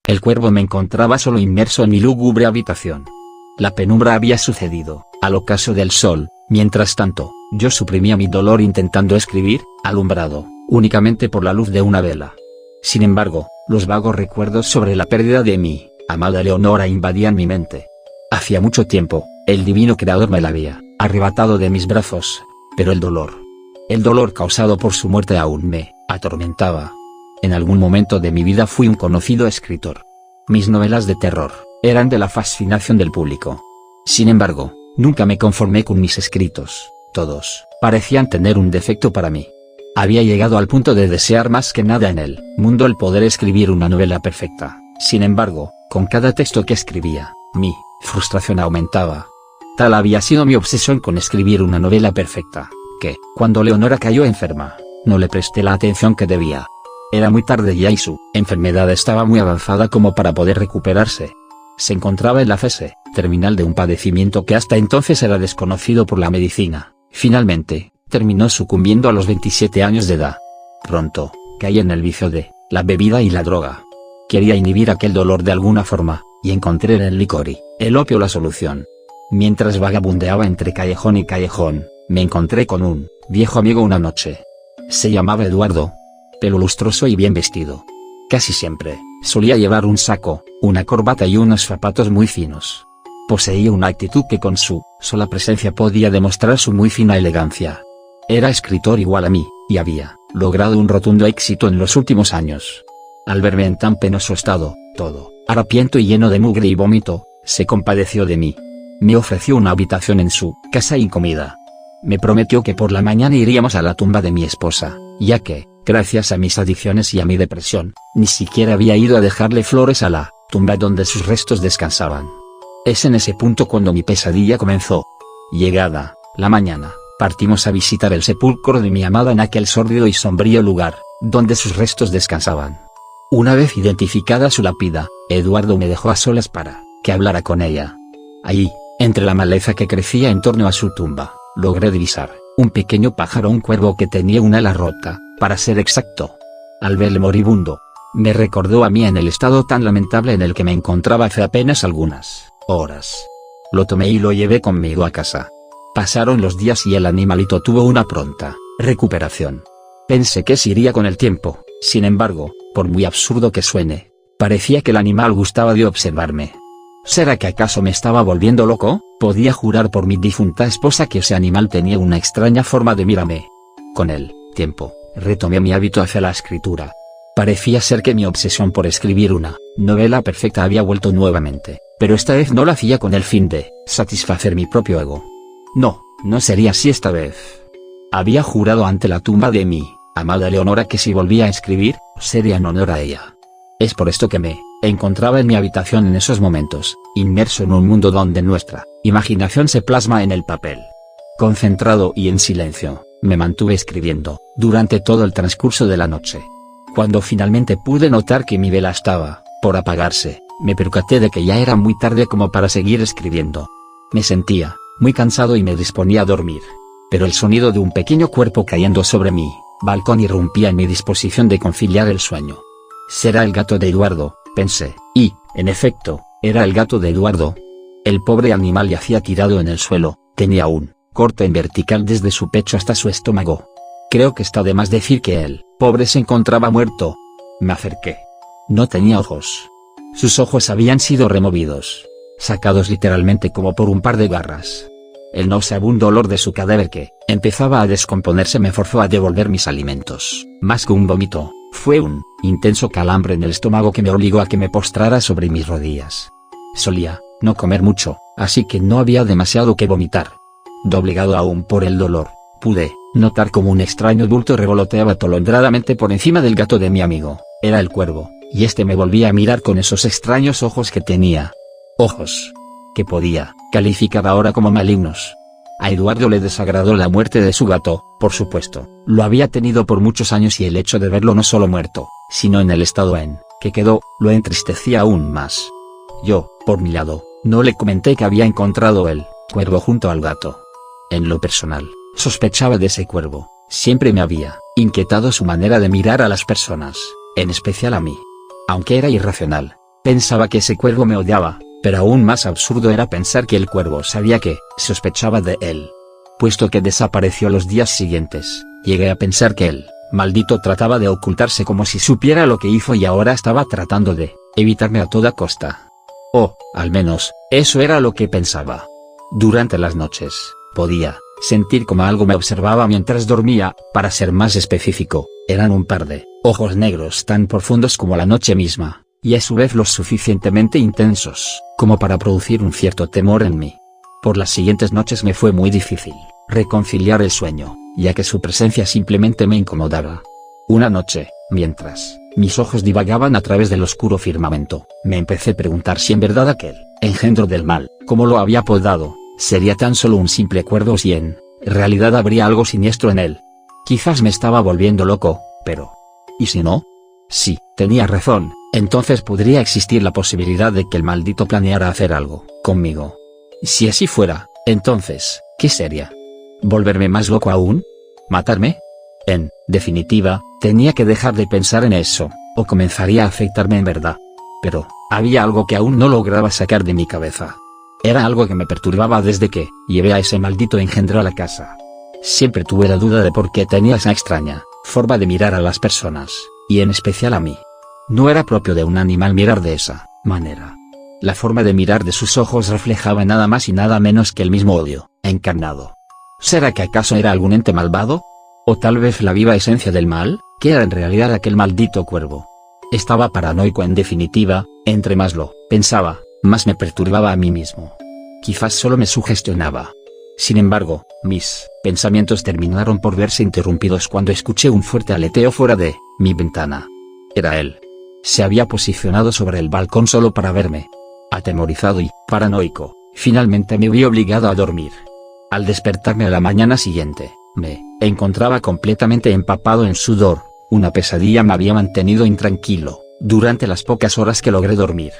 El cuervo me encontraba solo inmerso en mi lúgubre habitación. La penumbra había sucedido, al ocaso del sol. Mientras tanto, yo suprimía mi dolor intentando escribir, alumbrado únicamente por la luz de una vela. Sin embargo, los vagos recuerdos sobre la pérdida de mi amada Leonora invadían mi mente. Hacía mucho tiempo, el divino creador me la había arrebatado de mis brazos, pero el dolor causado por su muerte aún me atormentaba. En algún momento de mi vida fui un conocido escritor. Mis novelas de terror eran de la fascinación del público. Sin embargo, nunca me conformé con mis escritos. Todos parecían tener un defecto para mí. Había llegado al punto de desear más que nada en el mundo el poder escribir una novela perfecta. Sin embargo, con cada texto que escribía, mi frustración aumentaba. Tal había sido mi obsesión con escribir una novela perfecta, que, cuando Leonora cayó enferma, no le presté la atención que debía. Era muy tarde ya y su enfermedad estaba muy avanzada como para poder recuperarse. Se encontraba en la fase terminal de un padecimiento que hasta entonces era desconocido por la medicina. Finalmente, terminó sucumbiendo a los 27 años de edad. Pronto, caí en el vicio de la bebida y la droga. Quería inhibir aquel dolor de alguna forma, y encontré en el licor y el opio la solución. Mientras vagabundeaba entre callejón y callejón, me encontré con un viejo amigo una noche. Se llamaba Eduardo. Pelo lustroso y bien vestido. Casi siempre, solía llevar un saco, una corbata y unos zapatos muy finos. Poseía una actitud que con su sola presencia podía demostrar su muy fina elegancia. Era escritor igual a mí, y había logrado un rotundo éxito en los últimos años. Al verme en tan penoso estado, todo harapiento y lleno de mugre y vómito, se compadeció de mí. Me ofreció una habitación en su casa y comida. Me prometió que por la mañana iríamos a la tumba de mi esposa, ya que, gracias a mis adicciones y a mi depresión, ni siquiera había ido a dejarle flores a la tumba donde sus restos descansaban. Es en ese punto cuando mi pesadilla comenzó. Llegada la mañana, partimos a visitar el sepulcro de mi amada en aquel sórdido y sombrío lugar, donde sus restos descansaban. Una vez identificada su lápida, Eduardo me dejó a solas para que hablara con ella. Allí, entre la maleza que crecía en torno a su tumba, logré divisar un pequeño pájaro, un cuervo que tenía un ala rota, para ser exacto. Al verle moribundo, me recordó a mí en el estado tan lamentable en el que me encontraba hace apenas algunas horas. Lo tomé y lo llevé conmigo a casa. Pasaron los días y el animalito tuvo una pronta recuperación. Pensé que se iría con el tiempo, sin embargo, por muy absurdo que suene, parecía que el animal gustaba de observarme. ¿Será que acaso me estaba volviendo loco? Podía jurar por mi difunta esposa que ese animal tenía una extraña forma de mirarme. Con el tiempo, retomé mi hábito hacia la escritura. Parecía ser que mi obsesión por escribir una novela perfecta había vuelto nuevamente, pero esta vez no lo hacía con el fin de satisfacer mi propio ego. No sería así esta vez. Había jurado ante la tumba de mi amada Leonora que si volvía a escribir, sería en honor a ella. Es por esto que me encontraba en mi habitación en esos momentos, inmerso en un mundo donde nuestra imaginación se plasma en el papel. Concentrado y en silencio, me mantuve escribiendo, durante todo el transcurso de la noche. Cuando finalmente pude notar que mi vela estaba por apagarse, me percaté de que ya era muy tarde como para seguir escribiendo. Me sentía muy cansado y me disponía a dormir. Pero el sonido de un pequeño cuerpo cayendo sobre mi balcón irrumpía en mi disposición de conciliar el sueño. Será el gato de Eduardo, pensé, y, en efecto, era el gato de Eduardo. El pobre animal yacía tirado en el suelo, tenía un corte en vertical desde su pecho hasta su estómago. Creo que está de más decir que el pobre se encontraba muerto. Me acerqué. No tenía ojos. Sus ojos habían sido removidos, sacados literalmente como por un par de garras. El nauseabundo olor de su cadáver que empezaba a descomponerse me forzó a devolver mis alimentos. Más que un vómito, fue un intenso calambre en el estómago que me obligó a que me postrara sobre mis rodillas. Solía no comer mucho, así que no había demasiado que vomitar. Doblegado aún por el dolor, pude notar como un extraño bulto revoloteaba atolondradamente por encima del gato de mi amigo. Era el cuervo, y este me volvía a mirar con esos extraños ojos que tenía. Ojos que podía calificar ahora como malignos. A Eduardo le desagradó la muerte de su gato, por supuesto, lo había tenido por muchos años y el hecho de verlo no solo muerto, sino en el estado en que quedó, lo entristecía aún más. Yo, por mi lado, no le comenté que había encontrado el cuervo junto al gato. En lo personal, sospechaba de ese cuervo, siempre me había inquietado su manera de mirar a las personas, en especial a mí. Aunque era irracional, pensaba que ese cuervo me odiaba. Pero aún más absurdo era pensar que el cuervo sabía que sospechaba de él. Puesto que desapareció los días siguientes, llegué a pensar que el maldito trataba de ocultarse como si supiera lo que hizo y ahora estaba tratando de evitarme a toda costa. O, al menos, eso era lo que pensaba. Durante las noches, podía sentir como algo me observaba mientras dormía, para ser más específico, eran un par de ojos negros tan profundos como la noche misma. Y a su vez lo suficientemente intensos, como para producir un cierto temor en mí. Por las siguientes noches me fue muy difícil reconciliar el sueño, ya que su presencia simplemente me incomodaba. Una noche, mientras mis ojos divagaban a través del oscuro firmamento, me empecé a preguntar si en verdad aquel engendro del mal, como lo había apodado, sería tan solo un simple cuervo o si en realidad habría algo siniestro en él. Quizás me estaba volviendo loco, pero ¿y si no? Sí, tenía razón. Entonces podría existir la posibilidad de que el maldito planeara hacer algo conmigo. Si así fuera, entonces, ¿qué sería? ¿Volverme más loco aún? ¿Matarme? En definitiva, tenía que dejar de pensar en eso, o comenzaría a afectarme en verdad. Pero, había algo que aún no lograba sacar de mi cabeza. Era algo que me perturbaba desde que llevé a ese maldito engendro a la casa. Siempre tuve la duda de por qué tenía esa extraña forma de mirar a las personas, y en especial a mí. No era propio de un animal mirar de esa manera. La forma de mirar de sus ojos reflejaba nada más y nada menos que el mismo odio encarnado. ¿Será que acaso era algún ente malvado? ¿O tal vez la viva esencia del mal, que era en realidad aquel maldito cuervo? Estaba paranoico en definitiva, entre más lo pensaba, más me perturbaba a mí mismo. Quizás solo me sugestionaba. Sin embargo, mis pensamientos terminaron por verse interrumpidos cuando escuché un fuerte aleteo fuera de mi ventana. Era él. Se había posicionado sobre el balcón solo para verme. Atemorizado y paranoico, finalmente me vi obligado a dormir. Al despertarme a la mañana siguiente, me encontraba completamente empapado en sudor. Una pesadilla me había mantenido intranquilo durante las pocas horas que logré dormir.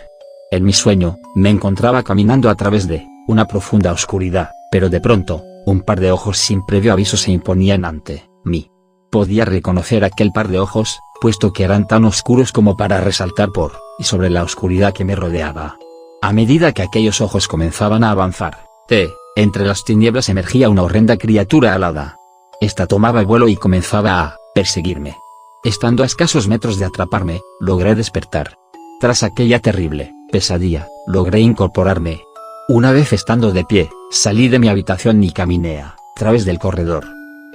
En mi sueño, me encontraba caminando a través de una profunda oscuridad, pero de pronto, un par de ojos sin previo aviso se imponían ante mí. Podía reconocer aquel par de ojos, puesto que eran tan oscuros como para resaltar por y sobre la oscuridad que me rodeaba. A medida que aquellos ojos comenzaban a avanzar, entre las tinieblas emergía una horrenda criatura alada. Esta tomaba vuelo y comenzaba a perseguirme. Estando a escasos metros de atraparme, logré despertar. Tras aquella terrible pesadilla, logré incorporarme. Una vez estando de pie, salí de mi habitación y caminé a través del corredor.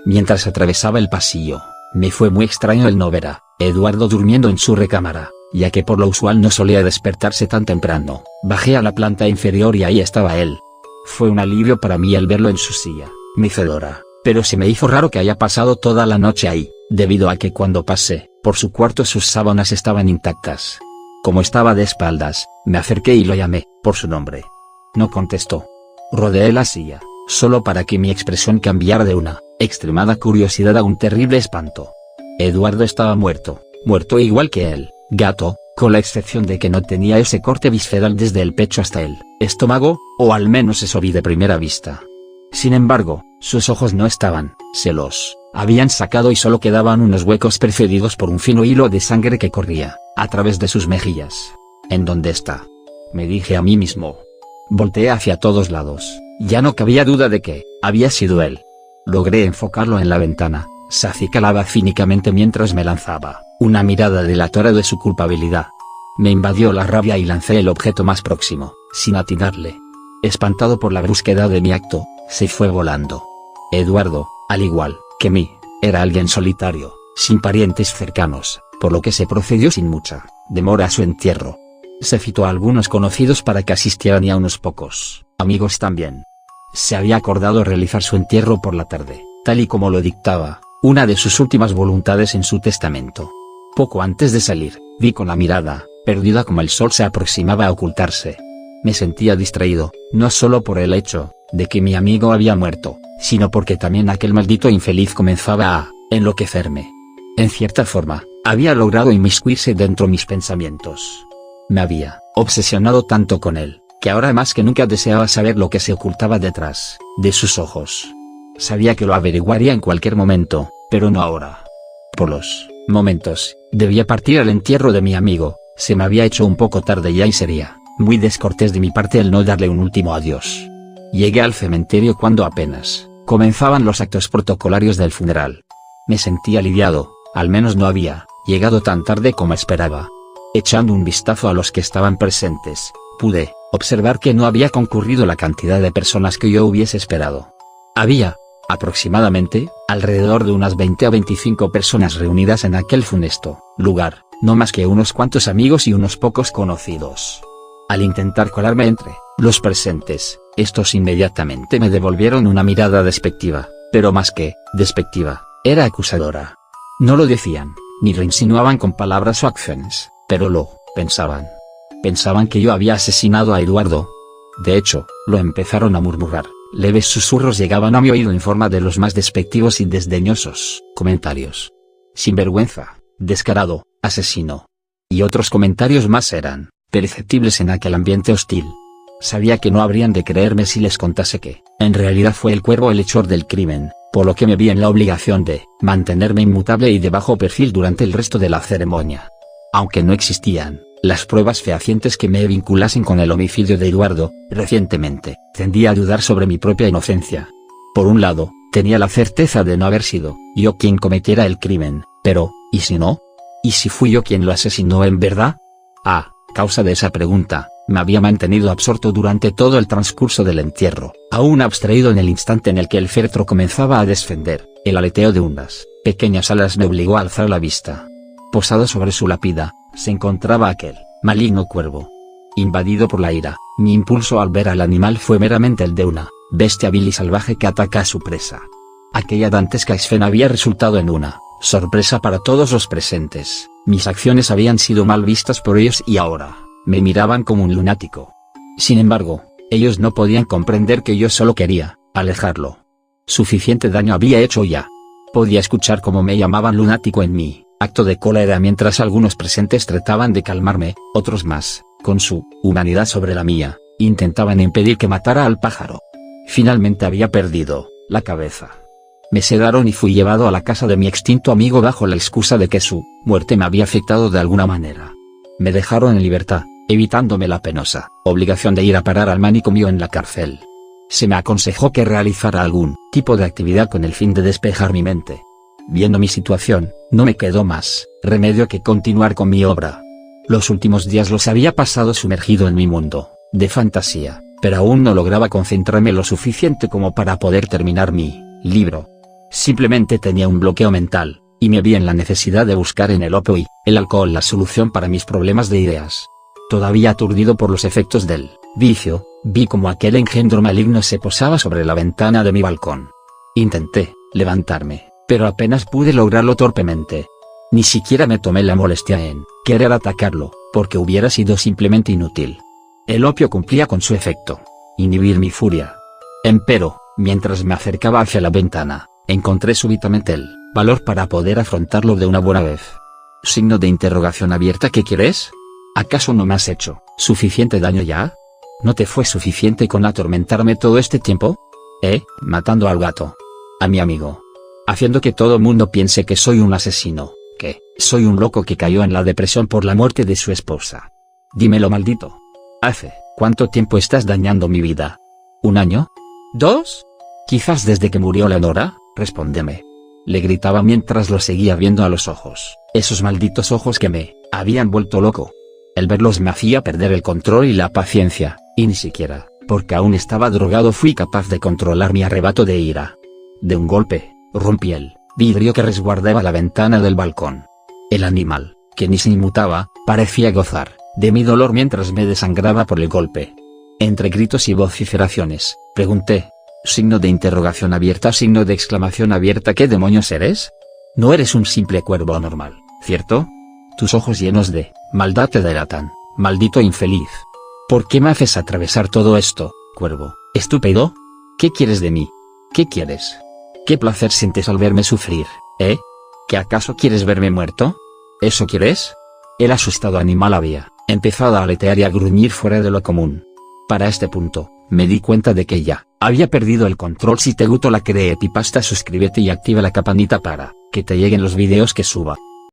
Mientras atravesaba el pasillo, me fue muy extraño el no ver a Eduardo durmiendo en su recámara, ya que por lo usual no solía despertarse tan temprano. Bajé a la planta inferior y ahí estaba él. Fue un alivio para mí al verlo en su silla, mecedora, pero se me hizo raro que haya pasado toda la noche ahí, debido a que cuando pasé por su cuarto sus sábanas estaban intactas. Como estaba de espaldas, me acerqué y lo llamé por su nombre. No contestó. Rodeé la silla, solo para que mi expresión cambiara de una extremada curiosidad a un terrible espanto. Eduardo estaba muerto igual que el gato, con la excepción de que no tenía ese corte visceral desde el pecho hasta el estómago, o al menos eso vi de primera vista. Sin embargo, sus ojos no estaban, se los habían sacado y solo quedaban unos huecos precedidos por un fino hilo de sangre que corría a través de sus mejillas. ¿En dónde está?, me dije a mí mismo. Volteé hacia todos lados, ya no cabía duda de que había sido él. Logré enfocarlo en la ventana, se acicalaba cínicamente mientras me lanzaba una mirada delatora de su culpabilidad. Me invadió la rabia y lancé el objeto más próximo, sin atinarle. Espantado por la brusquedad de mi acto, se fue volando. Eduardo, al igual que mí, era alguien solitario, sin parientes cercanos, por lo que se procedió sin mucha demora a su entierro. Se citó a algunos conocidos para que asistieran y a unos pocos amigos también. Se había acordado realizar su entierro por la tarde, tal y como lo dictaba una de sus últimas voluntades en su testamento. Poco antes de salir, vi con la mirada, perdida como el sol se aproximaba a ocultarse. Me sentía distraído, no solo por el hecho de que mi amigo había muerto, sino porque también aquel maldito infeliz comenzaba a enloquecerme. En cierta forma, había logrado inmiscuirse dentro de mis pensamientos. Me había obsesionado tanto con él, que ahora más que nunca deseaba saber lo que se ocultaba detrás de sus ojos. Sabía que lo averiguaría en cualquier momento, pero no ahora. Por los momentos, debía partir al entierro de mi amigo, se me había hecho un poco tarde ya y sería muy descortés de mi parte el no darle un último adiós. Llegué al cementerio cuando apenas comenzaban los actos protocolarios del funeral. Me sentí aliviado, al menos no había llegado tan tarde como esperaba. Echando un vistazo a los que estaban presentes, pude observar que no había concurrido la cantidad de personas que yo hubiese esperado. Había, aproximadamente, alrededor de unas 20 a 25 personas reunidas en aquel funesto lugar, no más que unos cuantos amigos y unos pocos conocidos. Al intentar colarme entre los presentes, estos inmediatamente me devolvieron una mirada despectiva, pero más que despectiva, era acusadora. No lo decían, ni lo insinuaban con palabras o acciones, pero lo pensaban. Pensaban que yo había asesinado a Eduardo. De hecho, lo empezaron a murmurar. Leves susurros llegaban a mi oído en forma de los más despectivos y desdeñosos comentarios. Sinvergüenza, descarado, asesino. Y otros comentarios más eran perceptibles en aquel ambiente hostil. Sabía que no habrían de creerme si les contase que, en realidad fue el cuervo el hechor del crimen, por lo que me vi en la obligación de mantenerme inmutable y de bajo perfil durante el resto de la ceremonia. Aunque no existían las pruebas fehacientes que me vinculasen con el homicidio de Eduardo, recientemente, tendía a dudar sobre mi propia inocencia. Por un lado, tenía la certeza de no haber sido yo quien cometiera el crimen, pero, ¿y si no? ¿Y si fui yo quien lo asesinó en verdad? A causa de esa pregunta, me había mantenido absorto durante todo el transcurso del entierro, aún abstraído en el instante en el que el féretro comenzaba a descender. El aleteo de unas pequeñas alas me obligó a alzar la vista. Posado sobre su lápida, se encontraba aquel maligno cuervo. Invadido por la ira, mi impulso al ver al animal fue meramente el de una bestia vil y salvaje que ataca a su presa. Aquella dantesca escena había resultado en una sorpresa para todos los presentes. Mis acciones habían sido mal vistas por ellos y ahora me miraban como un lunático. Sin embargo, ellos no podían comprender que yo solo quería alejarlo. Suficiente daño había hecho ya. Podía escuchar cómo me llamaban lunático en mí. Acto de cólera mientras algunos presentes trataban de calmarme, otros más, con su humanidad sobre la mía, intentaban impedir que matara al pájaro. Finalmente había perdido la cabeza. Me sedaron y fui llevado a la casa de mi extinto amigo bajo la excusa de que su muerte me había afectado de alguna manera. Me dejaron en libertad, evitándome la penosa obligación de ir a parar al manicomio en la cárcel. Se me aconsejó que realizara algún tipo de actividad con el fin de despejar mi mente. Viendo mi situación, no me quedó más remedio que continuar con mi obra. Los últimos días los había pasado sumergido en mi mundo de fantasía, pero aún no lograba concentrarme lo suficiente como para poder terminar mi libro. Simplemente tenía un bloqueo mental, y me vi en la necesidad de buscar en el opio y el alcohol la solución para mis problemas de ideas. Todavía aturdido por los efectos del vicio, vi como aquel engendro maligno se posaba sobre la ventana de mi balcón. Intenté levantarme, pero apenas pude lograrlo torpemente. Ni siquiera me tomé la molestia en querer atacarlo, porque hubiera sido simplemente inútil. El opio cumplía con su efecto: inhibir mi furia. Empero, mientras me acercaba hacia la ventana, encontré súbitamente el valor para poder afrontarlo de una buena vez. Signo de interrogación abierta. ¿Qué quieres? ¿Acaso no me has hecho suficiente daño ya? ¿No te fue suficiente con atormentarme todo este tiempo? Matando al gato. A mi amigo. Haciendo que todo mundo piense que soy un asesino, que soy un loco que cayó en la depresión por la muerte de su esposa. Dímelo, maldito. ¿Hace cuánto tiempo estás dañando mi vida? ¿1 año? ¿2? Quizás desde que murió Leonora. Respóndeme. Le gritaba mientras lo seguía viendo a los ojos, esos malditos ojos que me habían vuelto loco. El verlos me hacía perder el control y la paciencia, y ni siquiera, porque aún estaba drogado, fui capaz de controlar mi arrebato de ira. De un golpe, rompí el vidrio que resguardaba la ventana del balcón. El animal, que ni se inmutaba, parecía gozar de mi dolor mientras me desangraba por el golpe. Entre gritos y vociferaciones, pregunté. Signo de interrogación abierta, signo de exclamación abierta. ¿Qué demonios eres? No eres un simple cuervo normal, ¿cierto? Tus ojos llenos de maldad te delatan, maldito infeliz. ¿Por qué me haces atravesar todo esto, cuervo, estúpido? ¿Qué quieres de mí? ¿Qué quieres? ¿Qué placer sientes al verme sufrir, eh? ¿Que acaso quieres verme muerto? ¿Eso quieres? El asustado animal había empezado a aletear y a gruñir fuera de lo común. Para este punto, me di cuenta de que ya había perdido el control. Si te gustó la creepypasta, suscríbete y activa la campanita para que te lleguen los videos que suba.